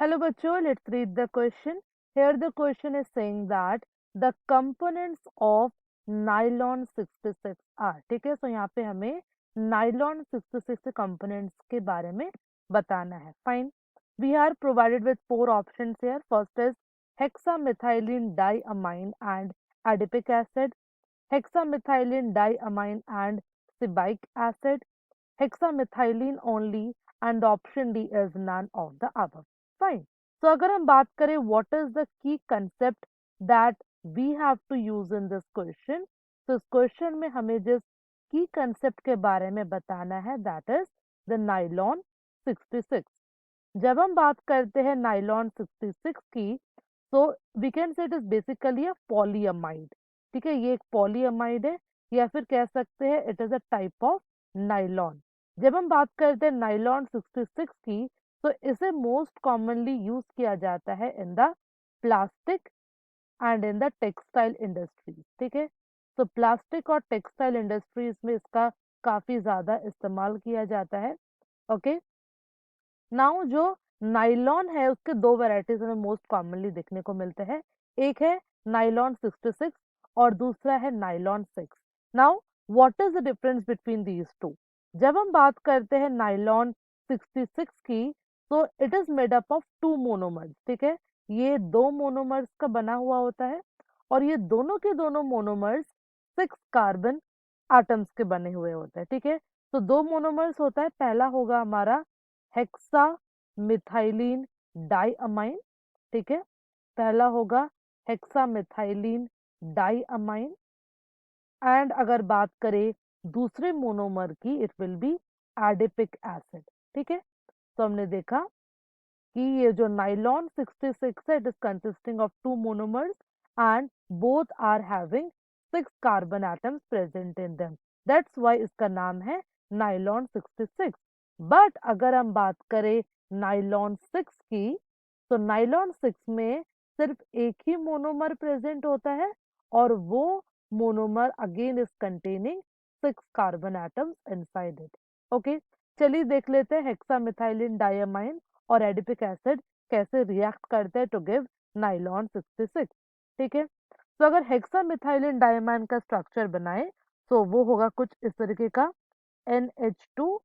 Hello बच्चों, let's read the question. Here the question is saying that the components of nylon 66 are. ठीक है, तो यहाँ पे हमें nylon 66 components के बारे में बताना है. Fine. We are provided with four options here. First is hexamethylene diamine and adipic acid, hexamethylene diamine and sebacic acid, hexamethylene only, and option D is none of the above. Fine. तो अगर हम बात करें what is the key concept that we have to use in this question, तो इस question में हमें जिस की कंसेप्ट के बारे में बताना है that is the nylon 66. जब हम बात करते हैं nylon 66 की, तो we can say it is basically a polyamide. ठीक है, ये एक पॉलीअमाइड है या फिर कह सकते हैं it is a type of nylon. जब हम बात करते हैं नाइलॉन 66 की, तो इसे मोस्ट कॉमनली यूज किया जाता है in the plastic and in the textile industries. ठीक है, तो प्लास्टिक और टेक्सटाइल इंडस्ट्रीज में इसका काफी ज्यादा इस्तेमाल किया जाता है. ओके, नाउ जो नाइलॉन है उसके दो वैरायटीज हमें मोस्ट कॉमनली देखने को मिलते हैं. एक है नाइलॉन 66 और दूसरा है nylon 6. Now what is the difference between these two? जब हम बात करते हैं नाइलॉन 66 की, तो it is made up of two monomers. ठीक है, ये दो मोनोमर्स का बना हुआ होता है और ये दोनों के दोनों मोनोमर्स 6 कार्बन एटम्स के बने हुए होते हैं. ठीक है, तो दो मोनोमर्स होता है. पहला होगा हमारा हेक्सा मिथाइलिन डाइअमाइन. ठीक है, पहला होगा हेक्सा मिथाइलिन डाइअमाइन. एंड अगर बात करें दूसरे मोनोमर की, it will be adipic acid. ठीक है, तो हमने देखा कि ये जो नाइलॉन 66 है, it is consisting of two monomers and both are having 6 carbon atoms present in them. That's why इसका नाम है नाइलॉन 66. बट अगर हम बात करें नाइलॉन 6 की, तो नाइलॉन 6 में सिर्फ एक ही मोनोमर प्रेजेंट होता है और वो monomer again is containing 6 carbon atoms inside it. Okay, चलिए देख लेते हैं हेक्सामिथाइलिन डाइअमाइन और एडिपिक एसिड कैसे रिएक्ट करते हैं टू गिव नाइलॉन 66. ठीक है, तो अगर हेक्सामिथाइलिन डाइअमाइन का स्ट्रक्चर बनाए तो वो होगा कुछ इस तरीके का NH2.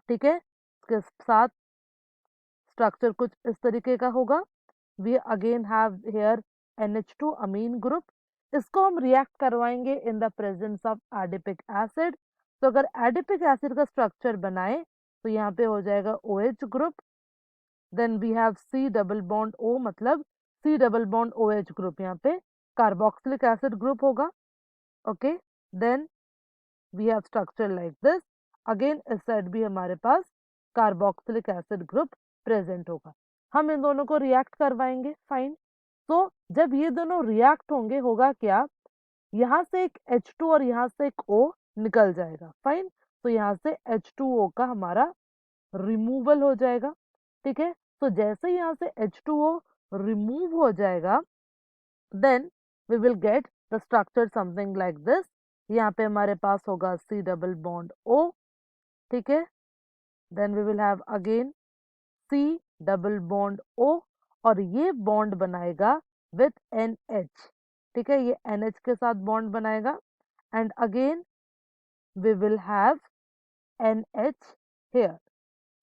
ठीक है, इसके साथ स्ट्रक्चर कुछ इस तरीके का होगा. We again have here NH2 amine group. इसको हम रिएक्ट करवाएंगे in the presence of adipic acid. तो अगर एडिपिक एसिड का स्ट्रक्चर बनाए तो यहाँ पे हो जाएगा OH group. Then we have C double bond O, मतलब C double bond OH group. यहाँ पे कार्बोक्सिलिक एसिड ग्रुप होगा. Okay, then we have structure like this. Again इस साइड भी हमारे पास कार्बोक्सिलिक एसिड ग्रुप प्रेजेंट होगा. हम इन दोनों को रिएक्ट करवाएंगे. फाइन. तो जब ये दोनों रिएक्ट होंगे, होगा क्या, यहाँ से एक H2 और यहाँ से एक O निकल जाएगा. फाइन, तो यहाँ से H2O का हमारा रिमूवल हो जाएगा. ठीक है, तो जैसे यहाँ से H2O रिमूव हो जाएगा, then we will get the structure something like this. यहाँ पे हमारे पास होगा C डबल बॉन्ड O. ठीक है, then we will have again C double bond O और ये बॉन्ड बनाएगा विथ NH. ठीक है, ये NH के साथ बॉन्ड बनाएगा and again we will have NH here.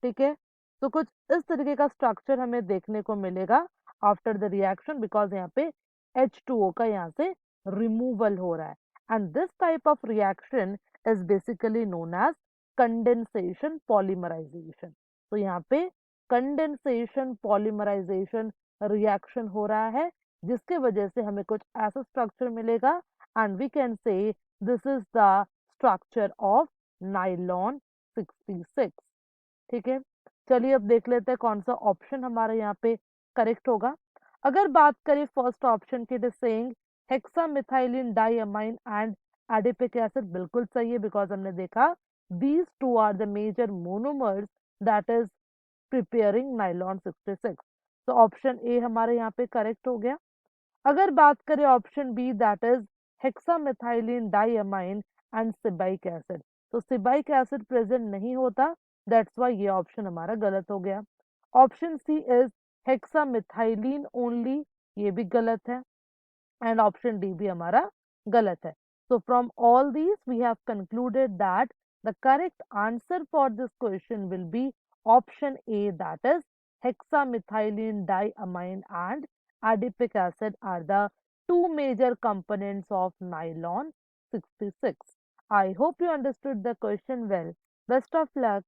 ठीक है, तो कुछ इस तरीके का स्ट्रक्चर हमें देखने को मिलेगा आफ्टर द रिएक्शन, बिकॉज यहाँ पे H2O का यहाँ से रिमूवल हो रहा है. And this type of reaction is basically known as condensation polymerization. तो यहाँ पे कंडेंसेशन पॉलीमराइजेशन रिएक्शन हो रहा है, जिसके वजह से हमें कुछ ऐसा स्ट्रक्चर मिलेगा and we can say this is the structure of nylon 66. ठीक है, चलिए अब देख लेते हैं कौन सा ऑप्शन हमारा यहाँ पे करेक्ट होगा. अगर बात करें फर्स्ट ऑप्शन की, it is saying hexamethylene diamine and adipic acid, बिल्कुल सही है, बिकॉज हमने देखा these two are the major monomers that is preparing nylon 66. तो ऑप्शन ए हमारे यहाँ पे करेक्ट हो गया. अगर बात करें option B, that is hexamethylene diamine and sebacic acid, तो सिबाइक एसिड प्रेजेंट नहीं होता. दैट्स वाई ये ऑप्शन हमारा गलत हो गया. Option C is hexamethylene only, ये भी गलत है, एंड ऑप्शन डी भी हमारा गलत है। So from all these we have concluded that the correct answer for this question will be option A, that is hexamethylene diamine and adipic acid are the two major components of nylon 66. I hope you understood the question well. Best of luck.